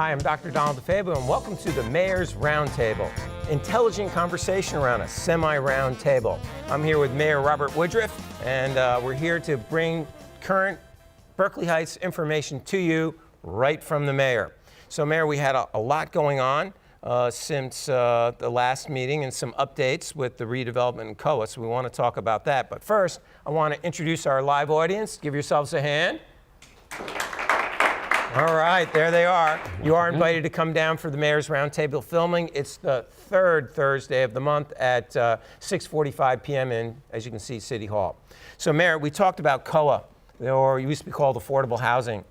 Hi, I'm Dr. Donald DeFabo, and welcome to the Mayor's Roundtable. Intelligent conversation around a semi-round table. I'm here with Mayor Robert Woodruff, and we're here to bring current Berkeley Heights information to you right from the mayor. So, Mayor, we had a lot going on since the last meeting and some updates with the redevelopment in COA, so we want to talk about that. But first, I want to introduce our live audience. Give yourselves a hand. All right, there they are. You are invited to come down for the Mayor's Roundtable filming. It's the third Thursday of the month at 6:45 p.m. in, as you can see, City Hall. So, Mayor, we talked about COA, or it used to be called affordable housing.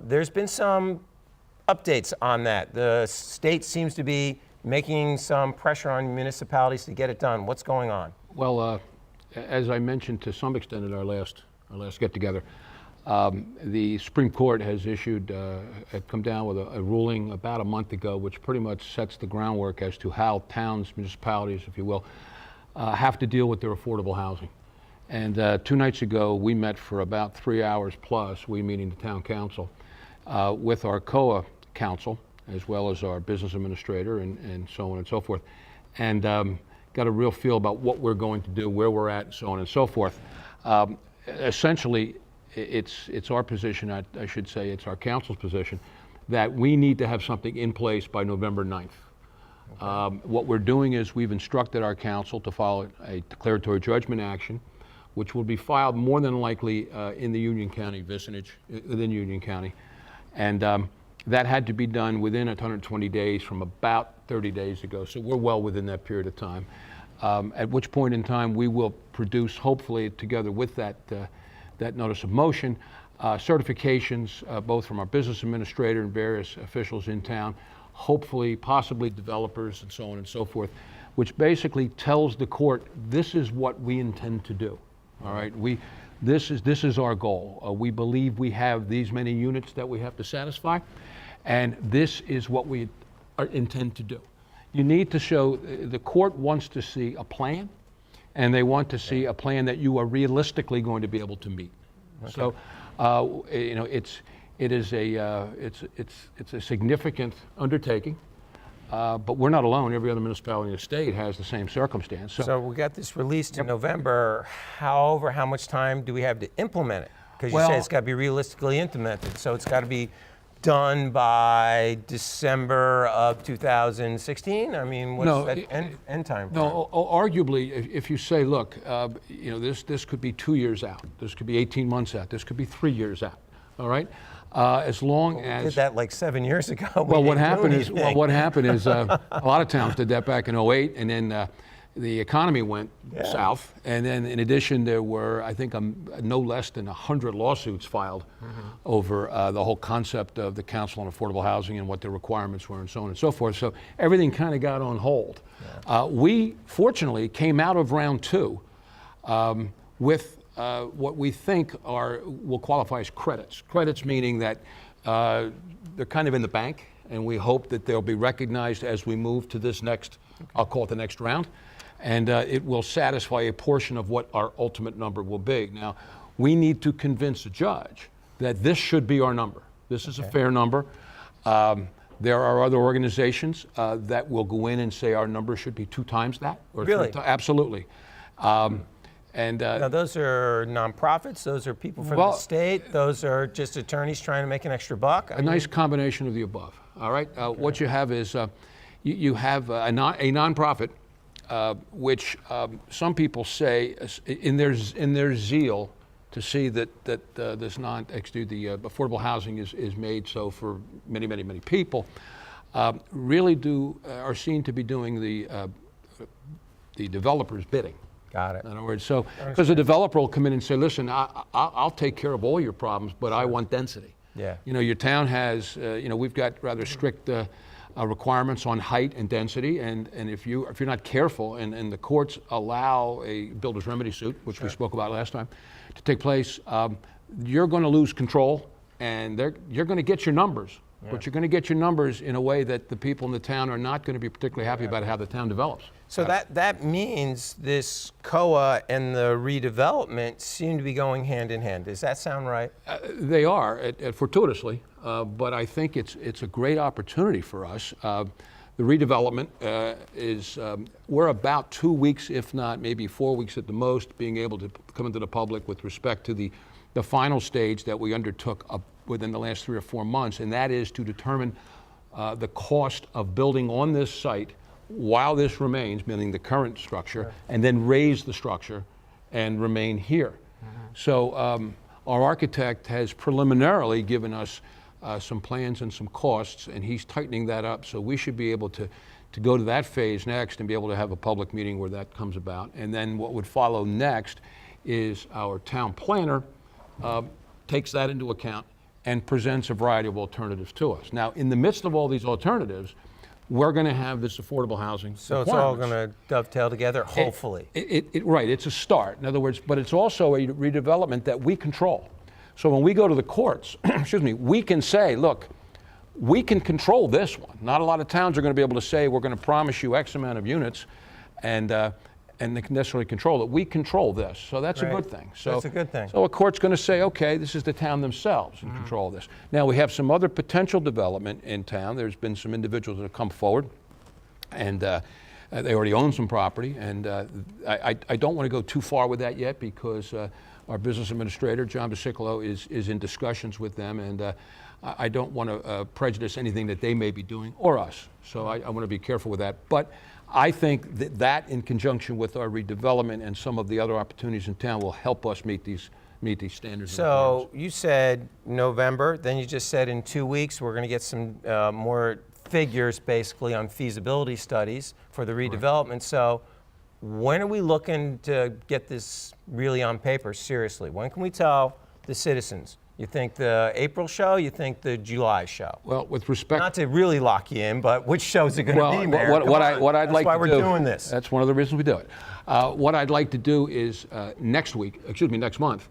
There's been some updates on that. The state seems to be making some pressure on municipalities to get it done. What's going on? Well, as I mentioned to some extent at our last get-together, the Supreme Court has had come down with a ruling about a month ago, which pretty much sets the groundwork as to how towns, municipalities, if you will, have to deal with their affordable housing. And 2 nights ago, we met for about 3 hours plus, we meaning the town council, with our COA council, as well as our business administrator and so on and so forth, and got a real feel about what we're going to do, where we're at, and so on and so forth. Essentially, it's our position, I should say, it's our council's position, that we need to have something in place by November 9th. Okay. What we're doing is we've instructed our council to file a declaratory judgment action, which will be filed more than likely in the Union County vicinage, within Union County. And that had to be done within 120 days from about 30 days ago. So we're well within that period of time. At which point in time we will produce, hopefully together with that notice of motion, certifications both from our business administrator and various officials in town, hopefully, possibly developers and so on and so forth, which basically tells the court this is what we intend to do. All right, this is our goal. We believe we have these many units that we have to satisfy, and this is what we intend to do. You need to show, the court wants to see a plan, and they want to see a plan that you are realistically going to be able to meet. Okay. So, you know, it's a significant undertaking, but we're not alone. Every other municipality in the state has the same circumstance. So we got this released in November. However, how much time do we have to implement it? Because you say it's got to be realistically implemented, so it's got to be done by December of 2016? I mean, what's that end time? No, arguably, if you say, look, you know, this could be 2 years out, this could be 18 months out, this could be 3 years out, all right? As long as... We did that like 7 years ago. Well, what happened is a lot of towns did that back in 2008, and then the economy went south, and then in addition there were, I think, no less than 100 lawsuits filed over the whole concept of the Council on Affordable Housing and what their requirements were and so on and so forth. So everything kind of got on hold. Yeah. We fortunately came out of round 2 with what we think will qualify as credits. Credits meaning that they're kind of in the bank, and we hope that they'll be recognized as we move to this next, I'll call it the next round. And it will satisfy a portion of what our ultimate number will be. Now, we need to convince a judge that this should be our number. This is a fair number. There are other organizations that will go in and say our number should be 2 times that. Or really? Absolutely. Now, those are nonprofits, those are people from the state, those are just attorneys trying to make an extra buck? A nice combination of the above, all right? What you have is, you have a nonprofit, which some people say, in their zeal to see that the affordable housing is made so for many people, really are seen to be doing the developers' bidding. Got it. In other words, so because the developer will come in and say, listen, I'll take care of all your problems, but I want density. Yeah. You know, your town has, you know, we've got rather strict requirements on height and density, and if you're not careful, and the courts allow a builder's remedy suit, which we spoke about last time, to take place, you're going to lose control, and you're going to get your numbers, but you're going to get your numbers in a way that the people in the town are not going to be particularly happy about how the town develops. So that means this COA and the redevelopment seem to be going hand in hand. Does that sound right? They are, fortuitously, but I think it's a great opportunity for us. The redevelopment we're about 2 weeks, if not maybe 4 weeks at the most, being able to come into the public with respect to the final stage that we undertook within the last 3 or 4 months, and that is to determine the cost of building on this site while this remains, meaning the current structure, and then raise the structure and remain here. So our architect has preliminarily given us some plans and some costs, and he's tightening that up. So we should be able to go to that phase next and be able to have a public meeting where that comes about. And then what would follow next is our town planner takes that into account and presents a variety of alternatives to us. Now, in the midst of all these alternatives, we're going to have this affordable housing. So it's all going to dovetail together, hopefully. Right, it's a start. In other words, but it's also a redevelopment that we control. So when we go to the courts, excuse me, we can say, look, we can control this one. Not a lot of towns are going to be able to say, we're going to promise you X amount of units, and they can necessarily control it. We control this, so that's a good thing. So that's a good thing. So a court's going to say, okay, this is the town themselves in control of this. Now we have some other potential development in town. There's been some individuals that have come forward, and they already own some property, and I don't want to go too far with that yet because our business administrator, John DeCiclo, is in discussions with them, and I don't want to prejudice anything that they may be doing or us. So I want to be careful with that. But I think that in conjunction with our redevelopment and some of the other opportunities in town will help us meet these standards. So you said November, then you just said in 2 weeks we're going to get some more figures basically on feasibility studies for the redevelopment. So when are we looking to get this really on paper, seriously? When can we tell the citizens? You think the April show? You think the July show? Well, with respect, not to really lock you in, but which shows are going to be, Mayor? What I'd like to do. That's why we're doing this. That's one of the reasons we do it. What I'd like to do is next month,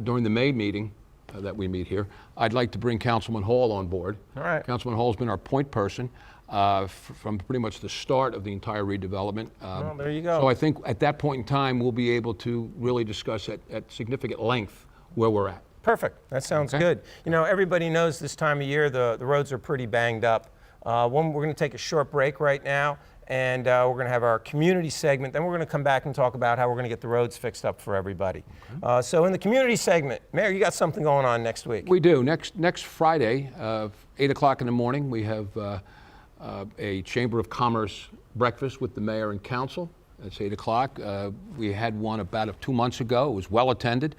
during the May meeting that we meet here, I'd like to bring Councilman Hall on board. All right. Councilman Hall's been our point person from pretty much the start of the entire redevelopment. Well, there you go. So I think at that point in time, we'll be able to really discuss at significant length where we're at. Perfect. That sounds good. You know, everybody knows this time of year the roads are pretty banged up. We're going to take a short break right now, and we're going to have our community segment. Then we're going to come back and talk about how we're going to get the roads fixed up for everybody. So in the community segment, Mayor, you got something going on next week. We do. Next Friday, 8 o'clock in the morning, we have a Chamber of Commerce breakfast with the mayor and council. It's 8 o'clock. We had one about 2 months ago. It was well attended.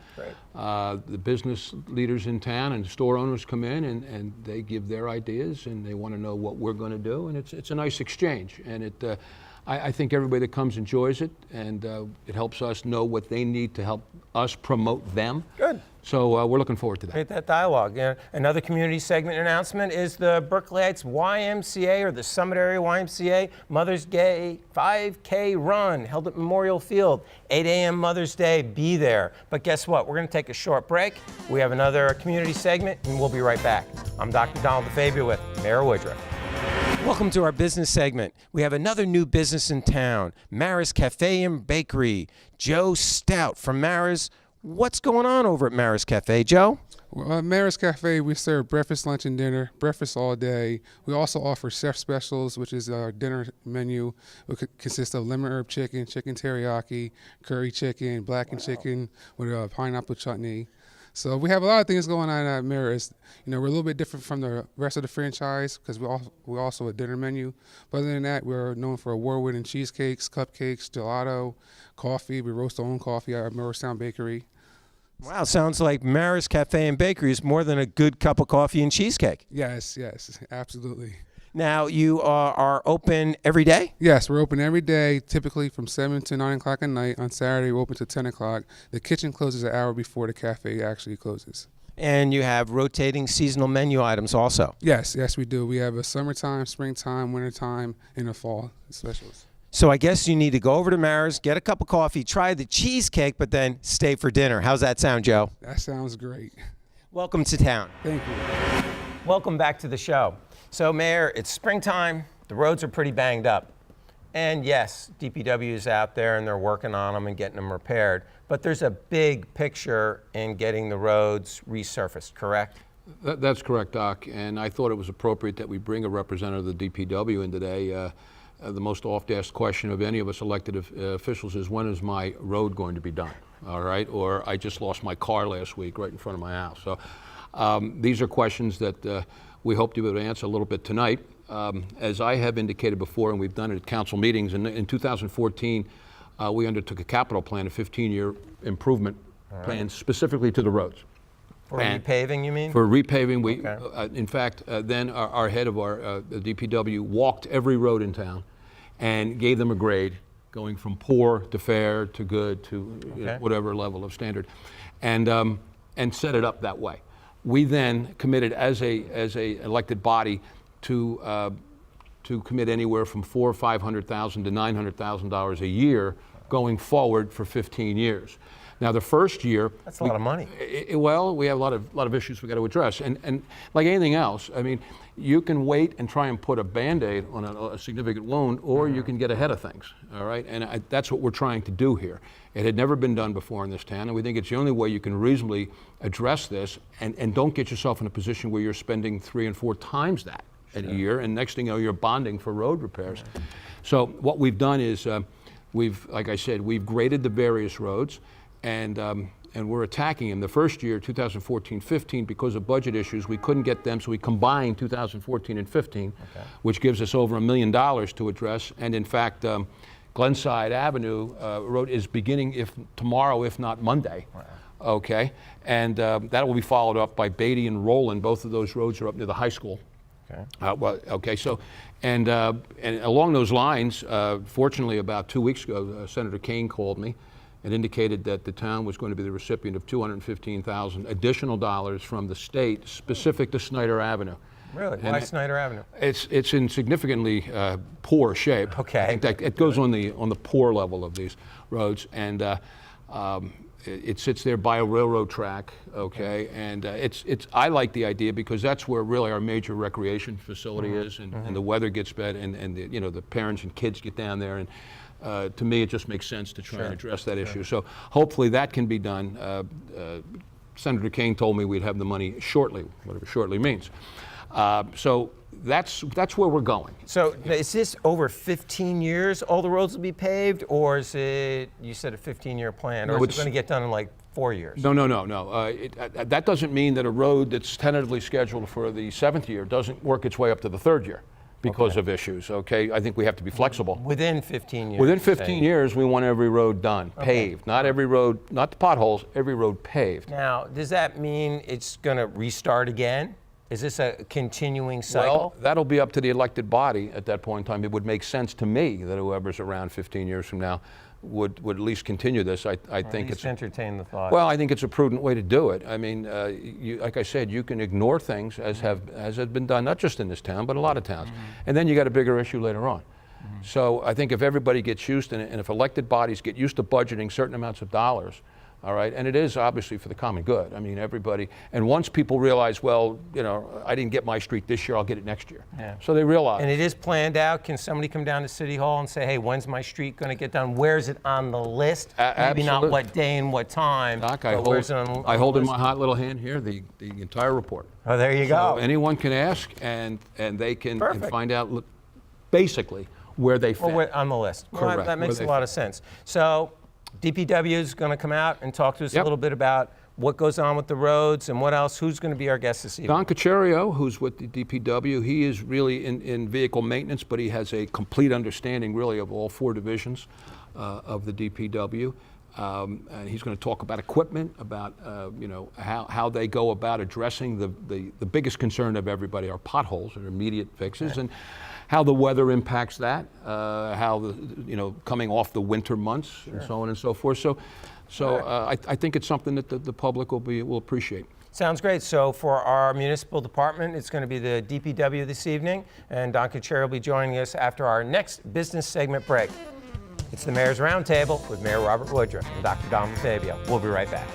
The business leaders in town and store owners come in and they give their ideas and they want to know what we're going to do. And it's a nice exchange. And I think everybody that comes enjoys it, and it helps us know what they need to help us promote them. Good. So we're looking forward to that. Great, that dialogue. Another community segment announcement is the Berkeleyites YMCA, or the Summit Area YMCA Mother's Day 5K run held at Memorial Field. 8 a.m. Mother's Day, be there. But guess what? We're going to take a short break. We have another community segment, and we'll be right back. I'm Dr. Donald DeFabio with Mayor Woodruff. Welcome to our business segment. We have another new business in town, Mara's Cafe and Bakery. Joe Stout from Mara's. What's going on over at Mara's Cafe, Joe? Well, at Mara's Cafe, we serve breakfast, lunch, and dinner, breakfast all day. We also offer chef specials, which is our dinner menu. It consists of lemon herb chicken, chicken teriyaki, curry chicken, blackened chicken with pineapple chutney. So we have a lot of things going on at Mara's. You know, we're a little bit different from the rest of the franchise because we're also a dinner menu. But other than that, we're known for award-winning cheesecakes, cupcakes, gelato, coffee. We roast our own coffee at our Morristown Bakery. Wow, sounds like Mara's Cafe and Bakery is more than a good cup of coffee and cheesecake. Yes, absolutely. Now, you are open every day? Yes, we're open every day, typically from 7 to 9 o'clock at night. On Saturday, we're open to 10 o'clock. The kitchen closes an hour before the cafe actually closes. And you have rotating seasonal menu items also? Yes, we do. We have a summertime, springtime, wintertime, and a fall specials. So I guess you need to go over to Mara's, get a cup of coffee, try the cheesecake, but then stay for dinner. How's that sound, Joe? That sounds great. Welcome to town. Thank you. Welcome back to the show. So, Mayor, it's springtime. The roads are pretty banged up. And yes, DPW is out there and they're working on them and getting them repaired. But there's a big picture in getting the roads resurfaced, correct? That's correct, Doc. And I thought it was appropriate that we bring a representative of the DPW in today. The most oft-asked question of any of us elected officials is, when is my road going to be done? All right, or I just lost my car last week right in front of my house. So these are questions that we hope to be able to answer a little bit tonight. As I have indicated before, and we've done it at council meetings, in 2014, we undertook a capital plan, a 15-year improvement plan specifically to the roads. For repaving, you mean? For repaving, we, Okay. in fact, then our head of our the DPW walked every road in town and gave them a grade, going from poor to fair to good to whatever level of standard, and set it up that way. We then committed as a elected body to commit anywhere from $400,000 or $500,000 to $900,000 a year going forward for 15 years. Now, the first year, that's a lot of money. Well, we have a lot of issues we got to address, and like anything else, I mean, you can wait and try and put a Band-Aid on a significant wound, or you can get ahead of things. All right, and that's what we're trying to do here. It had never been done before in this town, and we think it's the only way you can reasonably address this, and don't get yourself in a position where you're spending 3 and 4 times that a year, and next thing you know, you're bonding for road repairs. So what we've done is, like I said, we've graded the various roads, and we're attacking them. The first year, 2014-15, because of budget issues, we couldn't get them, so we combined 2014 and 15, which gives us over $1 million to address. And in fact, Glenside Avenue Road is beginning tomorrow, if not Monday. Wow. Okay, and that will be followed up by Beatty and Roland. Both of those roads are up near the high school. Okay. So, and along those lines, fortunately, about 2 weeks ago, Senator Kane called me and indicated that the town was going to be the recipient of $215,000 additional dollars from the state, specific to Snyder Avenue. Really? Why Snyder Avenue? It's in significantly poor shape. Okay. It goes on the poor level of these roads, and it sits there by a railroad track. Okay, and I like the idea because that's where really our major recreation facility is, and the weather gets bad, and the parents and kids get down there, and to me it just makes sense to try and address that issue. So hopefully that can be done. Senator Kane told me we'd have the money shortly, whatever shortly means. So that's where we're going. So is this over 15 years all the roads will be paved, or is it, you said a 15-year plan, or is it going to get done in like 4 years? No. That doesn't mean that a road that's tentatively scheduled for the 7th year doesn't work its way up to the 3rd year because of issues, okay? I think we have to be flexible. Within 15 years? Within 15 years, we want every road done, paved. Not every road, not the potholes, every road paved. Now, does that mean it's going to restart again? Is this a continuing cycle? Well, that'll be up to the elected body at that point in time. It would make sense to me that whoever's around 15 years from now would at least continue this. I think it's entertain the thought. Well, I think it's a prudent way to do it. I mean, like I said, you can ignore things as has been done, not just in this town, but a lot of towns, and then you got a bigger issue later on. So I think if everybody gets used, and if elected bodies get used to budgeting certain amounts of dollars, all right, and it is obviously for the common good. I mean, everybody, and once people realize, well, I didn't get my street this year, I'll get it next year. Yeah. So they realize. And it is planned out. Can somebody come down to City Hall and say, hey, when's my street going to get done? Where's it on the list? Maybe not what day and what time. Doc, I hold in my hot little hand here the entire report. Oh, there you go. So anyone can ask, and they can find out basically where they fit. Well, on the list. Correct. Well, that makes a lot of sense. So DPW is going to come out and talk to us a little bit about what goes on with the roads and what else. Who's going to be our guest this evening? Don Cacerio, who's with the DPW. He is really in vehicle maintenance, but he has a complete understanding really of all 4 divisions of the DPW. And he's going to talk about equipment, about how they go about addressing the biggest concern of everybody, our potholes, or immediate fixes, and how the weather impacts that, how coming off the winter months and so on and so forth. So I think it's something that the public will appreciate. Sounds great. So for our municipal department, it's going to be the DPW this evening, and Don Cacerio will be joining us after our next business segment break. It's the Mayor's Roundtable with Mayor Robert Woodruff and Dr. Don Fabio. We'll be right back.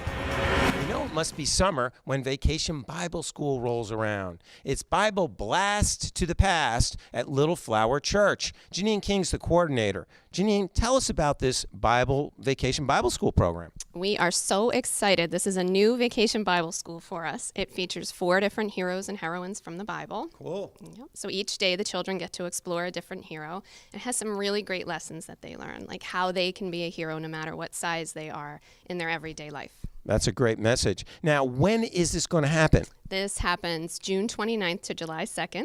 must be summer when Vacation Bible School rolls around. It's Bible Blast to the Past at Little Flower Church. Janine King's the coordinator. Janine, tell us about this Vacation Bible School program. We are so excited. This is a new Vacation Bible School for us. It features 4 different heroes and heroines from the Bible. Cool. Yep. So each day the children get to explore a different hero. It has some really great lessons that they learn, like how they can be a hero no matter what size they are in their everyday life. That's a great message. Now, when is this going to happen? This happens June 29th to July 2nd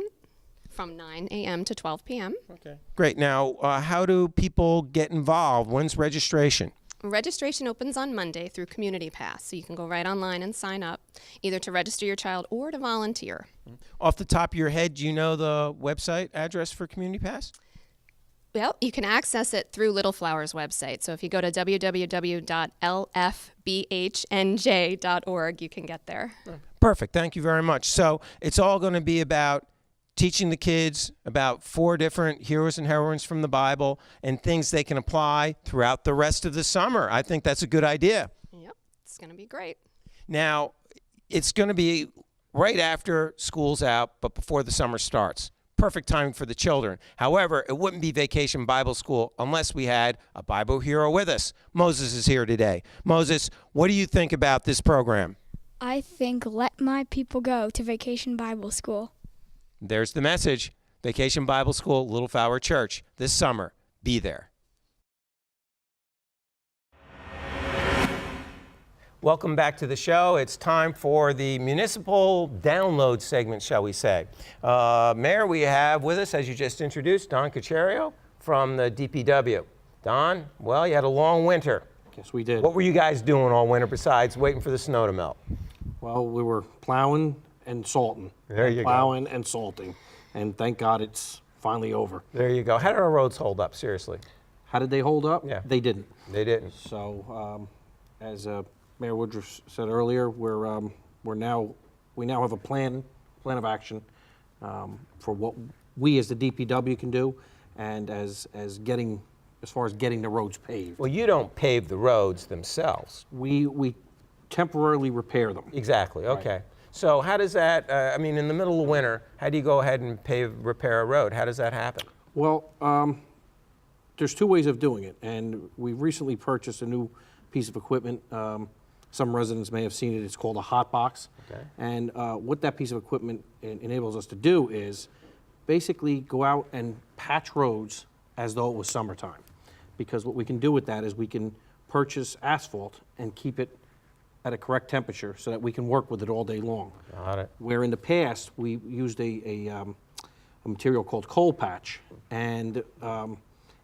from 9 a.m. to 12 p.m. Okay. Great. Now, how do people get involved? When's registration? Registration opens on Monday through Community Pass, so you can go right online and sign up, either to register your child or to volunteer. Off the top of your head, do you know the website address for Community Pass? Well, you can access it through Little Flower's website. So if you go to www.lfbhnj.org, you can get there. Perfect. Thank you very much. So it's all going to be about teaching the kids about 4 different heroes and heroines from the Bible and things they can apply throughout the rest of the summer. I think that's a good idea. Yep, it's going to be great. Now, it's going to be right after school's out, but before the summer starts. Perfect timing for the children. However, it wouldn't be Vacation Bible School unless we had a Bible hero with us. Moses is here today. Moses, what do you think about this program? I think let my people go to Vacation Bible School. There's the message. Vacation Bible School, Little Flower Church, this summer. Be there. Welcome back to the show. It's time for the Municipal download segment, shall we say. Mayor, we have with us, as you just introduced, Don Cacerio from the DPW. Don, well, you had a long winter. Yes, we did. What were you guys doing all winter besides waiting for the snow to melt? Well, we were plowing and salting. There you go. Plowing and salting. And thank God it's finally over. There you go. How did our roads hold up, seriously? How did they hold up? Yeah. They didn't. They didn't. So, as Mayor Woodruff said earlier, we now have a plan of action for what we as the DPW can do, and as far as getting the roads paved. Well, you don't pave the roads themselves. We temporarily repair them. Exactly, okay. So how does that, in the middle of winter, how do you go ahead and repair a road? How does that happen? Well, there's 2 ways of doing it, and we recently purchased a new piece of equipment. Some residents may have seen it. It's called a hot box. Okay. And what that piece of equipment enables us to do is basically go out and patch roads as though it was summertime. Because what we can do with that is we can purchase asphalt and keep it at a correct temperature so that we can work with it all day long. Got it. Where in the past, we used a material called coal patch, and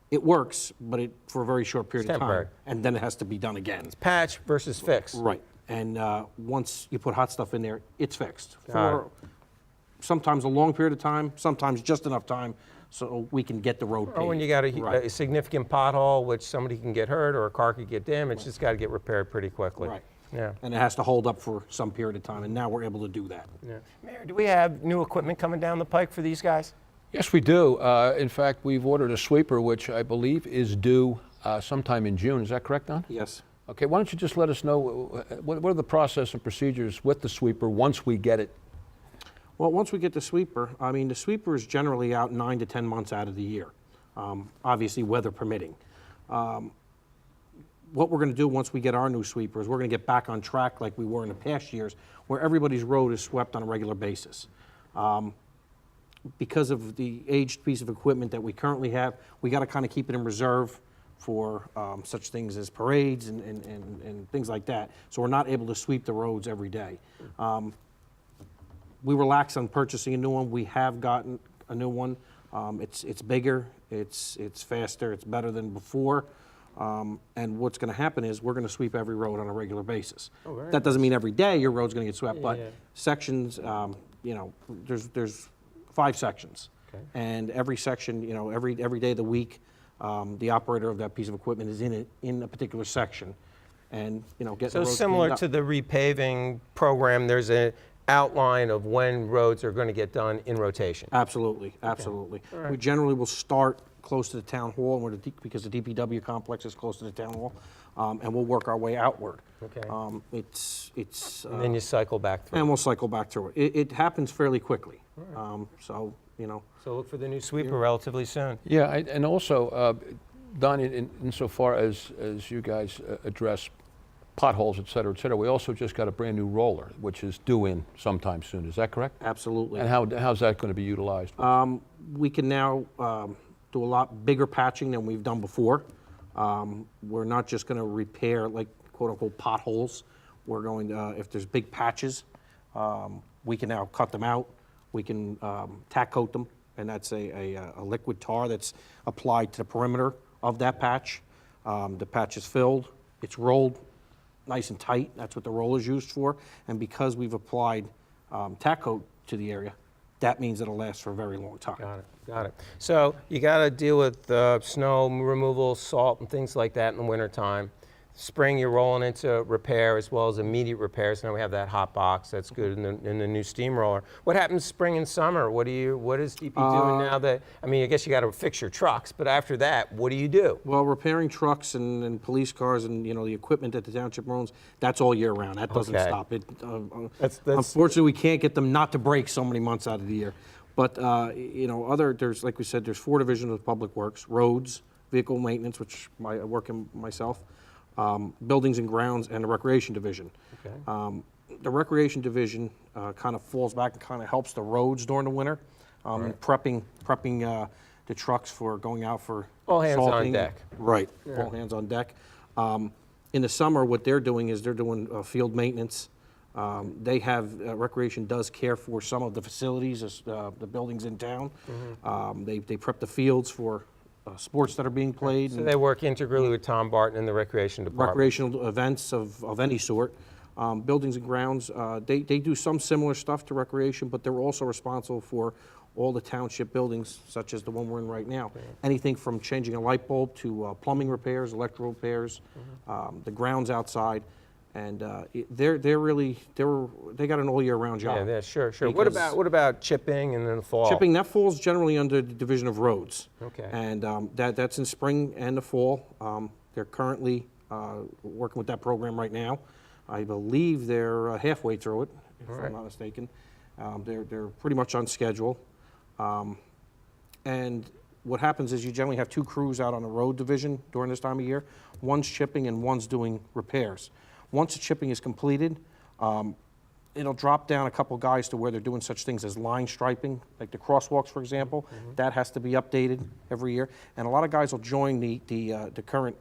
it works, but for a very short period of temporary. time, and then it has to be done again. Patch versus fix. Right, and once you put hot stuff in there, it's fixed. Got For sometimes a long period of time, sometimes just enough time so we can get the road paved. Or when you got a Right. significant pothole, which somebody can get hurt or a car could get damaged, it's got to get repaired pretty quickly. Right. Yeah. And it has to hold up for some period of time, and now we're able to do that. Yeah. Mayor, do we have new equipment coming down the pike for these guys? Yes, we do. In fact, we've ordered a sweeper, which I believe is due sometime in June. Is that correct, Don? Yes. Okay, why don't you just let us know what are the process and procedures with the sweeper once we get it? Well, once we get the sweeper, the sweeper is generally out 9 to 10 months out of the year, obviously weather permitting. What we're going to do once we get our new sweeper is we're going to get back on track like we were in the past years, where everybody's road is swept on a regular basis. Because of the aged piece of equipment that we currently have, we got to kind of keep it in reserve for such things as parades and things like that. So we're not able to sweep the roads every day. We relaxed on purchasing a new one. We have gotten a new one. It's bigger, it's faster, it's better than before. And what's going to happen is we're going to sweep every road on a regular basis. That doesn't mean every day your road's going to get swept, but sections, there's 5 sections. Okay. And every section, every day of the week, the operator of that piece of equipment is in a particular section, and getting the So roads similar cleaned up. to the repaving program, there's an outline of when roads are going to get done in rotation. Absolutely, absolutely. We generally will start close to the town hall, and because the DPW complex is close to the town hall, and we'll work our way outward. Okay. And then you cycle back through. we'll cycle back through it. It happens fairly quickly. So, So look for the new sweeper relatively soon. Yeah, and also, Don, insofar as you guys address potholes, et cetera, we also just got a brand new roller, which is due in sometime soon. Is that correct? absolutely. And how's that going to be utilized? We can now do a lot bigger patching than we've done before. We're not just going to repair, like, quote-unquote potholes. We're going to, if there's big patches, we can now cut them out. We can tack coat them, and that's a liquid tar that's applied to the perimeter of that patch. The patch is filled, it's rolled nice and tight. That's what the roller is used for. And because we've applied tack coat to the area, that means it'll last for a very long time. Got it. So you got to deal with snow removal, salt, and things like that in the wintertime. Spring, you're rolling into repair as well as immediate repairs. Now we have that hot box. That's good in the new steamroller. What happens spring and summer? What is DP doing now that, I mean, I guess you got to fix your trucks, but after that, what do you do? Well, repairing trucks and police cars and, the equipment that the township owns, that's all year round. That doesn't Okay. stop. That's Unfortunately, we can't get them not to break so many months out of the year. But, there's, like we said, there's 4 divisions of public works: roads, vehicle maintenance, which I work in myself, buildings and grounds, and the recreation division. Okay. The recreation division kind of falls back and kind of helps the roads during the winter, and prepping the trucks for going out for All hands on salting. deck. Right, all hands on deck. In the summer, what they're doing is they're doing field maintenance. They have, recreation does care for some of the facilities, the buildings in town. They prep the fields for sports that are being played. So they work integrally with Tom Barton and the recreation department. Recreational events of any sort. Buildings and grounds, they do some similar stuff to recreation, but they're also responsible for all the township buildings, such as the one we're in right now. Anything from changing a light bulb to plumbing repairs, electrical repairs, the grounds outside. And they got an all year round job. Yeah, sure. What about chipping and then the fall? Chipping, that falls generally under the division of roads. Okay. And that's in spring and the fall. They're currently working with that program right now. I believe they're halfway through it, if I'm not mistaken. They're pretty much on schedule. And what happens is you generally have 2 crews out on the road division during this time of year. One's chipping and one's doing repairs. Once the chipping is completed, it'll drop down a couple guys to where they're doing such things as line striping, like the crosswalks, for example. That has to be updated every year. And a lot of guys will join the current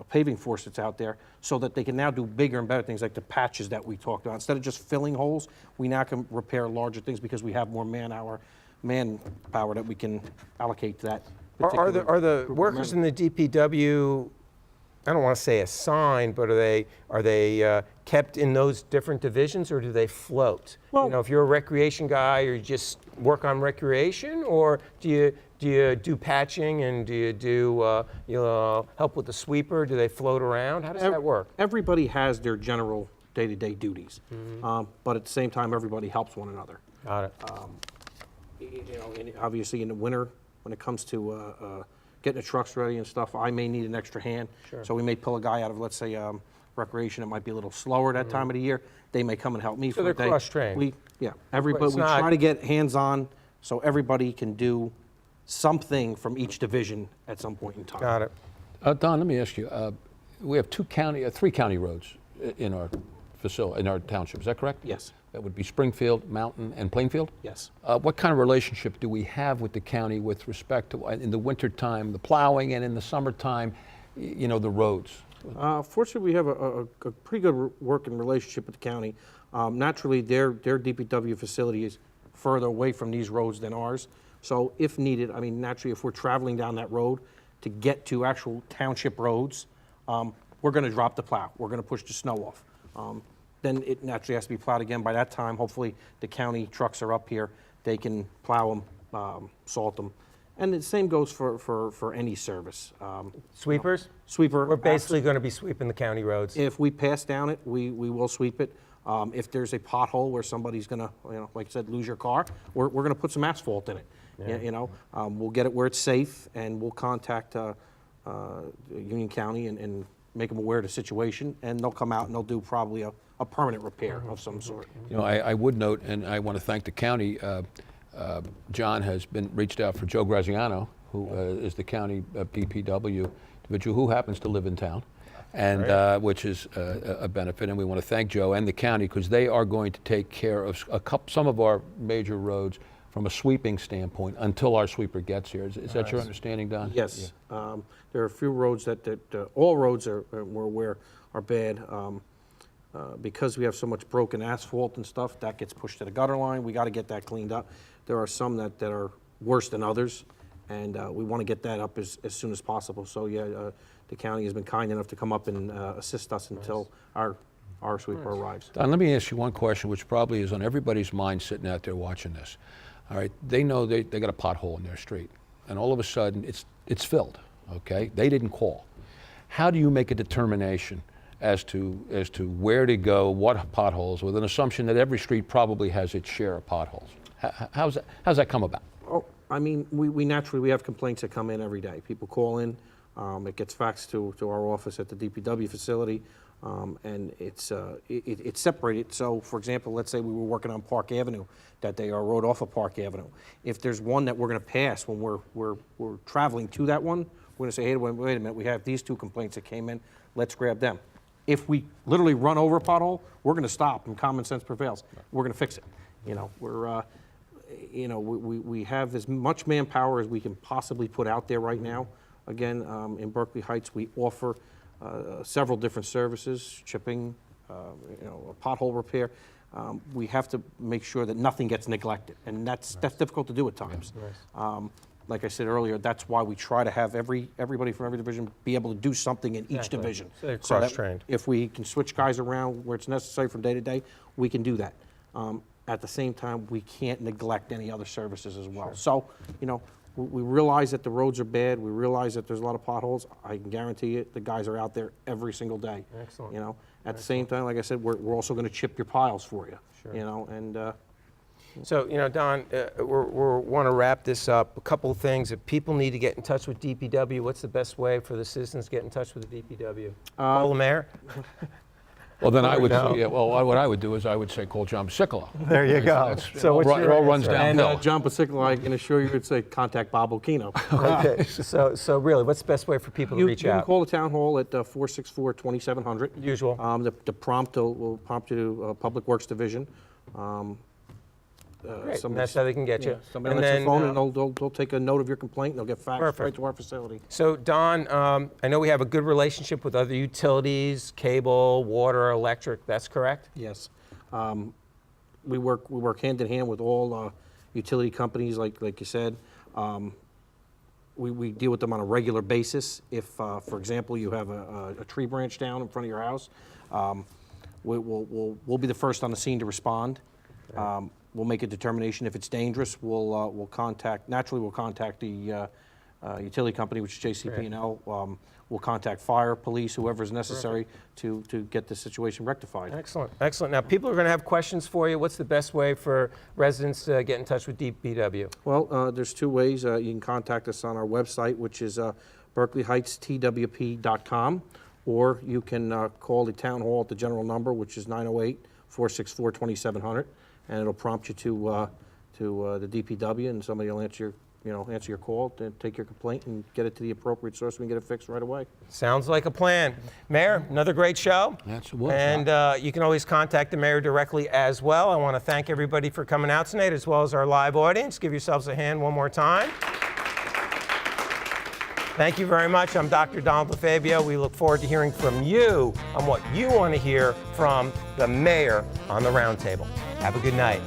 paving force that's out there so that they can now do bigger and better things like the patches that we talked about. Instead of just filling holes, we now can repair larger things because we have more manpower that we can allocate to that. Are the workers in the DPW, I don't want to say assigned, but are they kept in those different divisions, or do they float? Well, if you're a recreation guy, or you just work on recreation, or do you do patching and do you do help with the sweeper? Do they float around? How does that work? Everybody has their general day-to-day duties, but at the same time, everybody helps one another. Got it. And obviously in the winter, when it comes to getting the trucks ready and stuff, I may need an extra hand. Sure. So we may pull a guy out of, let's say, recreation. It might be a little slower that time of the year. They may come and help me So for a they're day. cross-trained. Everybody. It's We not- try to get hands-on so everybody can do something from each division at some point in time. Got it. Don, let me ask you. We have 3 county roads in our facility, in our township. Is that correct? Yes. That would be Springfield, Mountain, and Plainfield? Yes. What kind of relationship do we have with the county with respect to, in the wintertime, the plowing, and in the summertime, the roads? Fortunately, we have a pretty good working relationship with the county. Naturally, their DPW facility is further away from these roads than ours. So if needed, naturally, if we're traveling down that road to get to actual township roads, we're going to drop the plow. We're going to push the snow off. Then it naturally has to be plowed again. By that time, hopefully, the county trucks are up here. They can plow them, salt them. And the same goes for any service. Sweepers? Sweeper. We're basically going to be sweeping the county roads. If we pass down it, we will sweep it. If there's a pothole where somebody's going to, like I said, lose your car, we're going to put some asphalt in it. You know, we'll get it where it's safe, and we'll contact Union County and make them aware of the situation, and they'll come out and they'll do probably a permanent repair of some sort. You know, I would note, and I want to thank the county, John has been reached out for Joe Graziano, who is the county BPW individual who happens to live in town, and which is a benefit. And we want to thank Joe and the county because they are going to take care of some of our major roads from a sweeping standpoint until our sweeper gets here. Is that your understanding, Don? Yes. There are a few roads that all roads we're aware are bad. Because we have so much broken asphalt and stuff, that gets pushed to the gutter line. We got to get that cleaned up. There are some that are worse than others, and we want to get that up as soon as possible. So yeah, the county has been kind enough to come up and assist us until our sweeper arrives. Don, let me ask you one question, which probably is on everybody's mind sitting out there watching this. All right, they know they got a pothole in their street, and all of a sudden it's filled. Okay, they didn't call. How do you make a determination as to where to go, what potholes, with an assumption that every street probably has its share of potholes? How's that come about? Oh, I mean, we naturally have complaints that come in every day. People call in, it gets faxed to our office at the DPW facility, and it's separated. So, for example, let's say we were working on Park Avenue that day, or road off of Park Avenue. If there's one that we're going to pass when we're traveling to that one, we're going to say, hey, wait a minute, we have these two complaints that came in. Let's grab them. If we literally run over a pothole, we're going to stop, and common sense prevails. We're going to fix it. You know, we have as much manpower as we can possibly put out there right now. Again, in Berkeley Heights, we offer several different services: chipping, pothole repair. We have to make sure that nothing gets neglected, and that's difficult to do at times. Like I said earlier, that's why we try to have everybody from every division be able to do something in each division. So they're that cross-trained. if we can switch guys around where it's necessary from day to day, we can do that. At the same time, we can't neglect any other services as well. So, you know, we realize that the roads are bad. We realize that there's a lot of potholes. I can guarantee you the guys are out there every single day. Excellent. You know, at the same time, like I said, we're also going to chip your piles for you. Sure. You know, and So, you know, Don, we want to wrap this up. A couple of things. If people need to get in touch with DPW, what's the best way for the citizens to get in touch with the DPW? Call the mayor? Well, then I would No. say, what I would do is I would say call John Basicola. There you go. So it all runs downhill. And John Pacifico, I can assure you, it's a contact Bob Okino. Okay. So really, what's the best way for people to reach You can out? call the town hall at 464-2700. Usual. The prompt will prompt you to Public Works Division. Great. And that's how they can get you. Somebody And lets then, your phone, and they'll take a note of your complaint, and they'll get faxed Perfect. right to our facility. So, Don, I know we have a good relationship with other utilities, cable, water, electric. That's correct? Yes. We work hand in hand with all utility companies, like you said. We deal with them on a regular basis. If, for example, you have a tree branch down in front of your house, we'll be the first on the scene to respond. We'll make a determination if it's dangerous. We'll contact the utility company, which is JCP&L. We'll contact fire, police, whoever is necessary to get the situation rectified. Excellent, excellent. Now, people are going to have questions for you. What's the best way for residents to get in touch with DPW? Well, there's two ways. You can contact us on our website, which is berkeleyheightstwp.com, or you can call the town hall at the general number, which is 908-464-2700. And it'll prompt you to the DPW, and somebody will answer your call, take your complaint, and get it to the appropriate source. So we can get it fixed right away. Sounds like a plan. Mayor, another great show. That's what. And you can always contact the mayor directly as well. I want to thank everybody for coming out tonight, as well as our live audience. Give yourselves a hand one more time. Thank you very much. I'm Dr. Donald LaFabio. We look forward to hearing from you on what you want to hear from the mayor on the Roundtable. Have a good night.